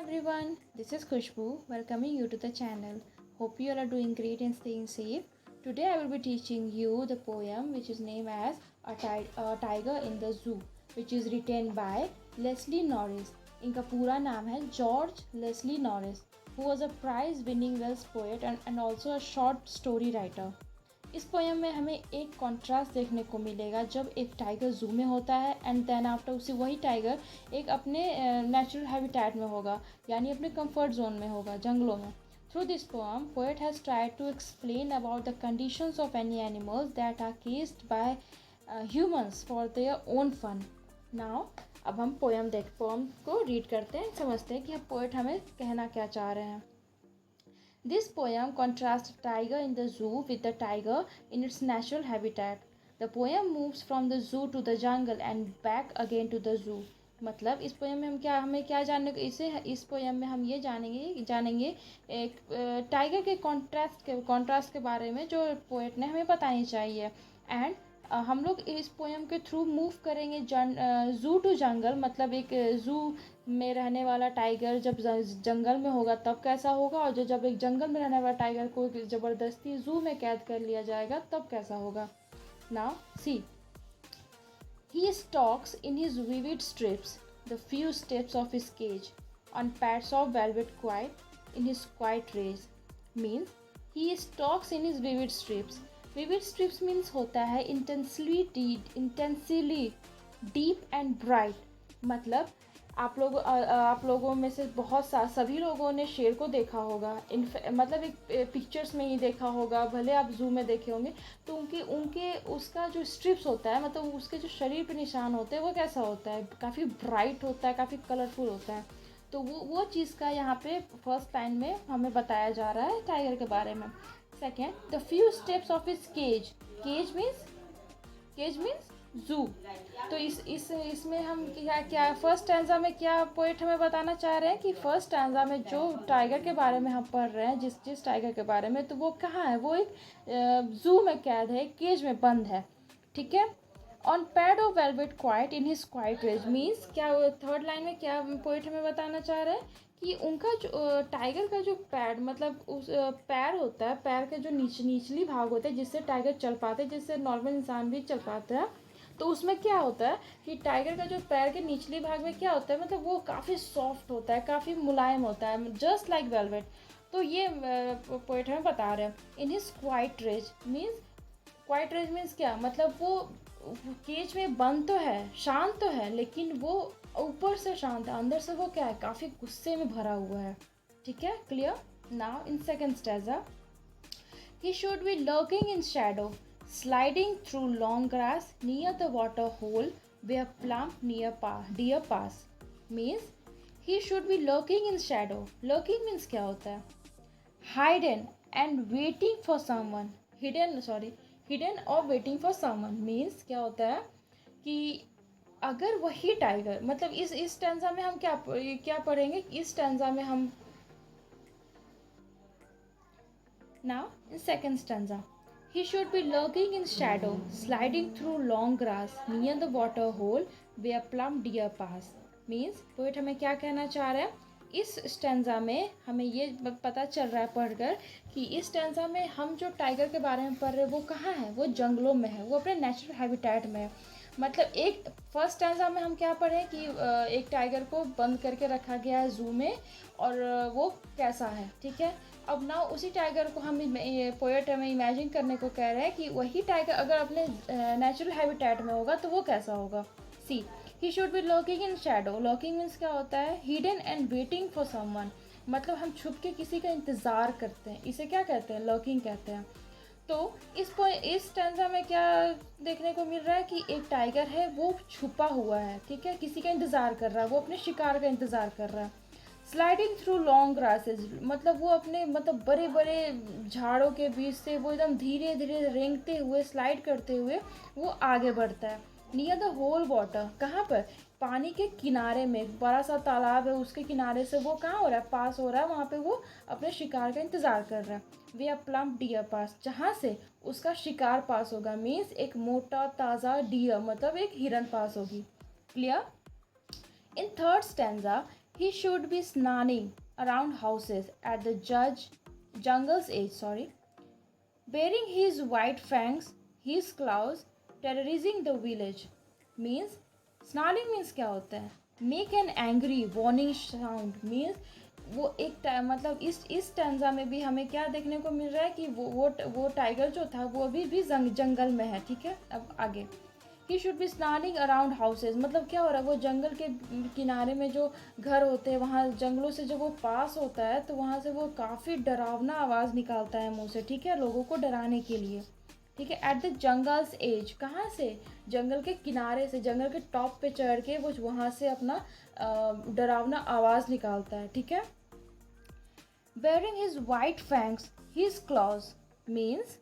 everyone, this is Khushbu welcoming you to the channel. Hope you all are doing great and staying safe. Today I will be teaching you the poem which is named as A Tiger in the Zoo, which is written by Leslie Norris. इनका पूरा नाम है George Leslie Norris, who was a prize winning Welsh poet and also a short story writer. इस poem में हमें एक contrast देखने को मिलेगा जब एक टाइगर जू में होता है एंड देन आफ्टर उसी वही टाइगर एक अपने नेचुरल हैबिटेट में होगा, यानी अपने कंफर्ट जोन में होगा, जंगलों में. Through this poem poet has tried to explain about the conditions of any animals that are caused by humans for their own fun. Now अब हम पोएम को रीड करते हैं, समझते हैं कि पोएट हमें कहना क्या चाह रहे हैं. This poem contrasts a tiger in the zoo with the tiger in its natural habitat. The poem moves from the zoo to the jungle and back again to the zoo. मतलब इस poem में हमें क्या जानने को इस poem में हम ये जानेंगे एक टाइगर के कॉन्ट्रास्ट के बारे में जो पोएट ने हमें बतानी चाहिए. एंड हम लोग इस पोएम के थ्रू मूव करेंगे जू टू जंगल, मतलब एक जू में रहने वाला टाइगर जब जंगल में होगा तब कैसा होगा, और जब एक जंगल में रहने वाला टाइगर को ज़बरदस्ती जू में कैद कर लिया जाएगा तब कैसा होगा. Now see, he stalks in his vivid strips the few steps of his cage on pads of velvet quiet in his quiet rage. Means he stalks in his vivid strips. Vivid strips means होता है intensely deep and bright. मतलब आप लोगों में से सभी लोगों ने शेर को देखा होगा, मतलब एक पिक्चर्स में ही देखा होगा, भले आप जू में देखे होंगे. तो उनके उसका जो स्ट्रिप्स होता है, मतलब उसके जो शरीर पे निशान होते हैं वो कैसा होता है, काफ़ी ब्राइट होता है, काफ़ी कलरफुल होता है. तो वो चीज़ का यहाँ पे फर्स्ट लाइन में हमें बताया जा रहा है टाइगर के बारे में. Second, the few steps of his cage. Cage means zoo. तो इसमें हम क्या फर्स्ट स्टैंजा में क्या पोएट हमें बताना चाह रहे हैं कि फर्स्ट स्टैंजा में जो टाइगर के बारे में हम पढ़ रहे हैं, जिस टाइगर के बारे में, तो वो कहाँ है, वो एक जू में कैद है, केज में बंद है. ठीक है. On pad of velvet quiet in his quiet rage means क्या, थर्ड लाइन में क्या पोएट हमें बताना चाह रहे हैं कि उनका जो टाइगर का जो पैड, मतलब उस पैर होता है, पैर के जो निचली भाग होते हैं जिससे टाइगर चल पाते हैं, जिससे नॉर्मल इंसान भी चल पाता है. तो उसमें क्या होता है कि टाइगर का जो पैर के निचली भाग में क्या होता है, मतलब वो काफ़ी सॉफ्ट होता है, काफ़ी मुलायम होता है, जस्ट लाइक वेलवेट. तो ये पोएट हमें बता रहे हैं. In his quiet rage means क्या, मतलब वो केज में बंद तो है, शांत तो है, लेकिन वो ऊपर से शांत है, अंदर से वो क्या है, काफ़ी गुस्से में भरा हुआ है. ठीक है, clear. Now in second stanza, he should be lurking in shadow, sliding through long grass near the water hole where plump deer pass. Means he should be lurking in shadow. Lurking means क्या होता है, hidden and waiting for someone. Hidden और waiting for someone means क्या होता है कि अगर वही टाइगर, मतलब इस स्टैंजा में हम क्या पढ़ेंगे, इस स्टैंजा में हम now in second stanza, he should be lurking in shadow, sliding through long grass near the water hole where plump deer pass. means poet हमें क्या कहना चाह रहा है, इस स्टैंजा में हमें ये पता चल रहा है पढ़कर कि इस स्टैंजा में हम जो टाइगर के बारे में पढ़ रहे हैं वो कहाँ है, वो जंगलों में है, वो अपने नेचुरल हैबिटेट में है. मतलब एक फर्स्ट स्टैंजा में हम क्या पढ़े कि एक टाइगर को बंद करके रखा गया है जू में और वो कैसा है. ठीक है. अब ना उसी टाइगर को हम पोएट हमें इमेजिन करने को कह रहे हैं कि वही टाइगर अगर अपने नेचुरल हैबिटेट में होगा तो वो कैसा होगा. See, he should be lurking in shadow. Lurking means क्या होता है, hidden and waiting for someone, मतलब हम छुप के किसी का इंतज़ार करते हैं, इसे क्या कहते हैं, लर्किंग कहते हैं. तो इस स्टैंजा में क्या देखने को मिल रहा है कि एक टाइगर है, वो छुपा हुआ है. ठीक है, किसी का इंतज़ार कर रहा है, वो अपने शिकार का इंतज़ार कर रहा है. स्लाइडिंग थ्रू लॉन्ग ग्रासेस, मतलब वो अपने बड़े बड़े झाड़ों के बीच से वो एकदम धीरे धीरे रेंगते हुए, स्लाइड करते हुए वो आगे बढ़ता है. नियर द होल वाटर, कहाँ पर, पानी के किनारे में, बड़ा सा तालाब है, उसके किनारे से वो कहाँ हो रहा है, पास हो रहा है, वहाँ पे वो अपने शिकार का इंतज़ार कर रहा है. वे आर प्लम्प डियर पास, जहाँ से उसका शिकार पास होगा. मीन्स एक मोटा ताज़ा डियर, मतलब एक हिरन पास होगी. Clear. In third stanza, He should be snarling around houses at the jungle's edge, sorry, bearing his white fangs, his claws, terrorizing the village. Means snarling means क्या होता है? Make an angry warning sound means वो एक मतलब इस stanza में भी हमें क्या देखने को मिल रहा है कि वो टाइगर जो था वो अभी भी जंगल में है, ठीक है। अब आगे, he should be snooping around houses, मतलब क्या हो रहा है, वो जंगल के किनारे में जो घर होते हैं वहाँ जंगलों से जब वो पास होता है तो वहाँ से वो काफ़ी डरावना आवाज़ निकालता है मुँह से, ठीक है, लोगों को डराने के लिए, ठीक है। एट द जंगल्स एज, कहाँ से? जंगल के किनारे से, जंगल के टॉप पे चढ़ के वो वहाँ से अपना डरावना आवाज़ निकालता है, ठीक है। Bearing his white fangs his clause means,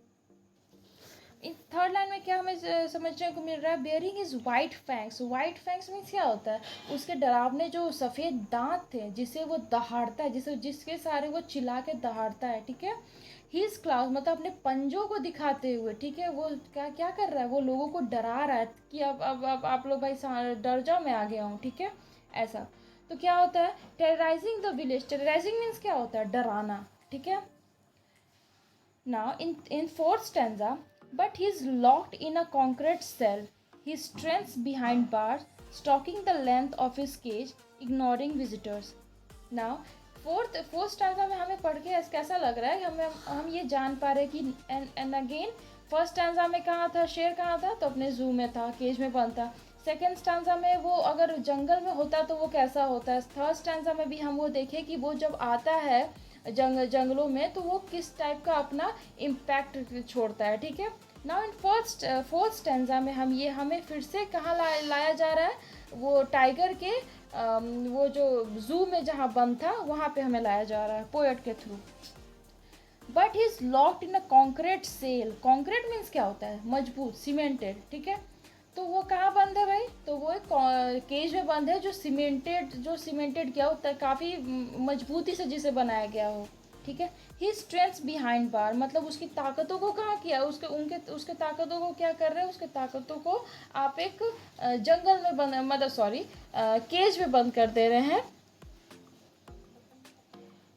in third line में क्या हमें समझने को मिल रहा है? Bearing his white fangs, white fangs means क्या होता है? उसके डरावने जो सफ़ेद दांत थे जिसे वो दहाड़ता है, जिसके सारे वो चिल्ला के दहाड़ता है, ठीक है। हिज क्लाउज मतलब अपने पंजों को दिखाते हुए, ठीक है, वो क्या क्या कर रहा है? वो लोगों को डरा रहा है कि अब आप लोग भाई डर जाओ, मैं आ गया हूँ, ठीक है, ऐसा। तो क्या होता है? Terrorising the village, terrorising means क्या होता है? डराना, ठीक है। Now, in fourth stanza, but he's locked in a concrete cell. He strengths behind bars, stalking the length of his cage, ignoring visitors. Now, fourth stanza में हमें पढ़ के कैसा लग रहा है? हम ये जान पा रहे कि एंड अगेन फर्स्ट स्टैंजा में कहाँ था शेर? कहाँ था? तो अपने जू में था, केज में बंद था। सेकेंड स्टैंजा में वो अगर जंगल में होता तो वो कैसा होता है? थर्ड स्टैंजा में भी हम वो देखें कि वो जब आता है जंगलों में तो वो किस टाइप का अपना इम्पैक्ट छोड़ता है, ठीक है। नाउ इन फोर्थ स्टैंजा में हमें फिर से कहाँ लाया जा रहा है? वो टाइगर के वो जो जू में जहाँ बंद था वहाँ पे हमें लाया जा रहा है पोएट के थ्रू। But he is locked in a concrete cell, concrete means क्या होता है? मजबूत, सीमेंटेड, ठीक है। तो वो कहाँ बंद है भाई? तो वो एक केज में बंद है जो सीमेंटेड क्या होता है, काफ़ी मजबूती से जिसे बनाया गया हो, ठीक है। ही स्ट्रेंथ्स बिहाइंड बार मतलब उसकी ताकतों को कहाँ किया? उसके ताकतों को क्या कर रहे हैं? उसके ताकतों को आप एक जंगल में बंद, मतलब सॉरी, केज में बंद कर दे रहे हैं।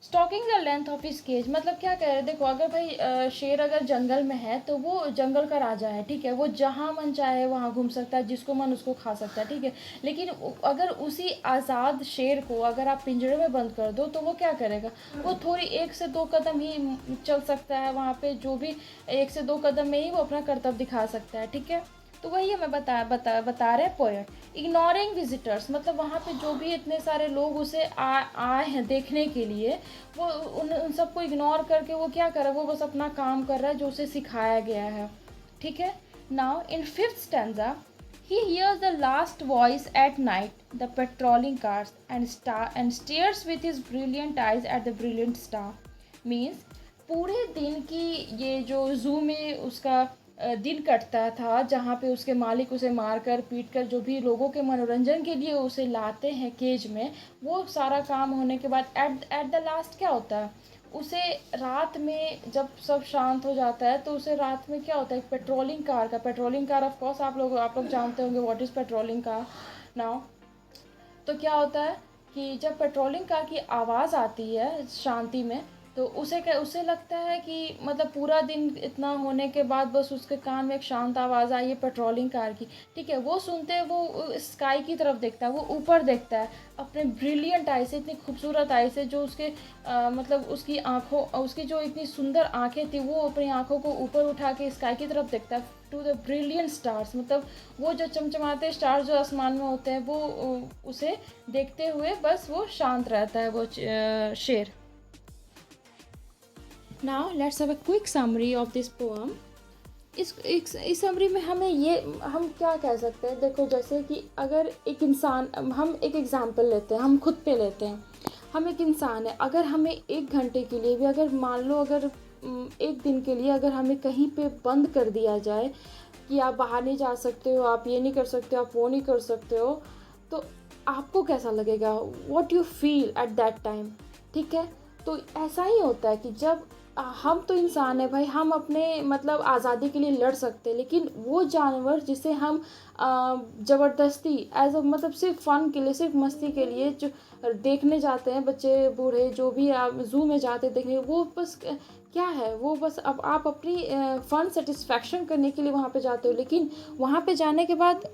Stalking the length of his cage मतलब क्या कह रहे हैं? देखो, अगर भाई शेर अगर जंगल में है तो वो जंगल का राजा है, ठीक है, वो जहाँ मन चाहे वहाँ घूम सकता है, जिसको मन उसको खा सकता है, ठीक है। लेकिन अगर उसी आज़ाद शेर को अगर आप पिंजरे में बंद कर दो तो वो क्या करेगा? वो थोड़ी 1 से 2 कदम ही चल सकता है, वहाँ पे जो भी 1 से 2 कदम में ही वो अपना करतब दिखा सकता है, ठीक है। तो वही हमें बता रहे हैं पोएट। इग्नोरिंग विजिटर्स मतलब वहाँ पे जो भी इतने सारे लोग उसे आए हैं देखने के लिए, वो उन सबको इग्नोर करके वो क्या कर रहा है? वो बस अपना काम कर रहा है जो उसे सिखाया गया है, ठीक है। Now in fifth stanza, he hears the last voice at night, the patrolling cars and stares with his brilliant eyes at the brilliant star. Means पूरे दिन की ये जो जू में उसका दिन कटता था, जहाँ पे उसके मालिक उसे मारकर पीटकर जो भी लोगों के मनोरंजन के लिए उसे लाते हैं केज में, वो सारा काम होने के बाद एट द लास्ट क्या होता है? उसे रात में जब सब शांत हो जाता है तो उसे रात में क्या होता है? पेट्रोलिंग कार ऑफ कोर्स आप लोग जानते होंगे what is patrolling car now. तो क्या होता है कि जब पेट्रोलिंग कार की आवाज़ आती है शांति में तो उसे लगता है कि मतलब पूरा दिन इतना होने के बाद बस उसके कान में एक शांत आवाज़ आई है पेट्रोलिंग कार की, ठीक है। वो सुनते हैं, वो स्काई की तरफ देखता है, वो ऊपर देखता है अपने ब्रिलियंट आई से, इतनी खूबसूरत आई से, जो उसके मतलब उसकी जो इतनी सुंदर आंखें थी, वो अपनी आंखों को ऊपर उठा के स्काई की तरफ देखता है टू द ब्रिलियंट स्टार्स मतलब वो जो चमचमाते स्टार्स जो आसमान में होते हैं वो उसे देखते हुए बस वो शांत रहता है वो शेर। Now let's have a quick summary of this poem. इस समरी में हम क्या कह सकते हैं? देखो, जैसे कि अगर एक इंसान, हम एक एग्जांपल लेते हैं, हम खुद पे लेते हैं। हम एक इंसान है, अगर हमें 1 घंटे के लिए भी, अगर मान लो अगर 1 दिन के लिए अगर हमें कहीं पे बंद कर दिया जाए कि आप बाहर नहीं जा सकते हो, आप ये नहीं कर सकते हो, आप वो नहीं कर सकते हो, तो आपको कैसा लगेगा? What you feel at that time, ठीक है। तो ऐसा ही होता है कि जब हम तो इंसान है भाई, हम अपने मतलब आज़ादी के लिए लड़ सकते हैं, लेकिन वो जानवर जिसे हम ज़बरदस्ती एज अ मतलब सिर्फ फ़न के लिए, सिर्फ मस्ती के लिए जो देखने जाते हैं, बच्चे बूढ़े जो भी आप ज़ू में जाते हैं देखने, वो बस क्या है, वो बस अब आप अपनी फ़न सेटिस्फैक्शन करने के लिए वहाँ पे जाते हो, लेकिन वहाँ पे जाने के बाद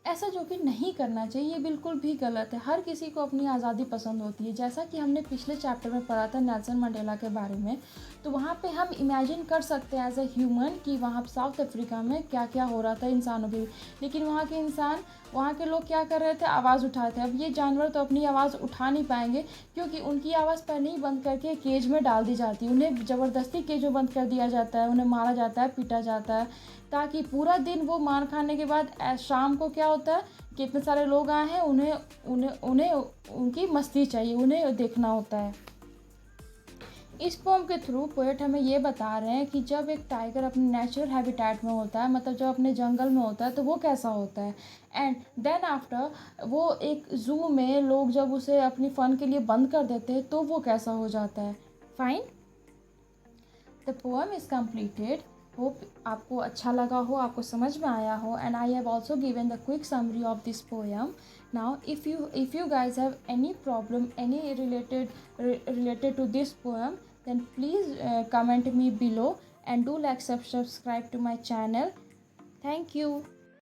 ऐसा जो कि नहीं करना चाहिए, ये बिल्कुल भी गलत है। हर किसी को अपनी आज़ादी पसंद होती है, जैसा कि हमने पिछले चैप्टर में पढ़ा था नेल्सन मंडेला के बारे में। तो वहाँ पे हम इमेजिन कर सकते हैं एज अ ह्यूमन कि वहाँ साउथ अफ्रीका में क्या क्या हो रहा था इंसानों के, लेकिन वहाँ के इंसान, वहाँ के लोग क्या कर रहे थे, आवाज़ उठाए थे। अब ये जानवर तो अपनी आवाज़ उठा नहीं पाएंगे, क्योंकि उनकी आवाज़ पहले ही बंद करके केज में डाल दी जाती है, उन्हें ज़बरदस्ती केज में बंद कर दिया जाता है, उन्हें मारा जाता है, पीटा जाता है, ताकि पूरा दिन वो मार खाने के बाद शाम को क्या होता है कि इतने सारे लोग आए हैं, उन्हें उन्हें उन्हें उनकी मस्ती चाहिए, उन्हें देखना होता है। इस पोम के थ्रू पोएट हमें ये बता रहे हैं कि जब एक टाइगर अपने नेचुरल हैबिटेट में होता है, मतलब जब अपने जंगल में होता है, तो वो कैसा होता है, एंड देन आफ्टर वो एक ज़ू में लोग जब उसे अपनी फ़न के लिए बंद कर देते हैं तो वो कैसा हो जाता है। Fine, the poem is completed. Hope आपको अच्छा लगा हो, आपको समझ में आया हो, and I have also given the quick summary of this poem. Now if you guys have any problem, any related to this poem, then please comment me below, and do like subscribe to my channel. Thank you.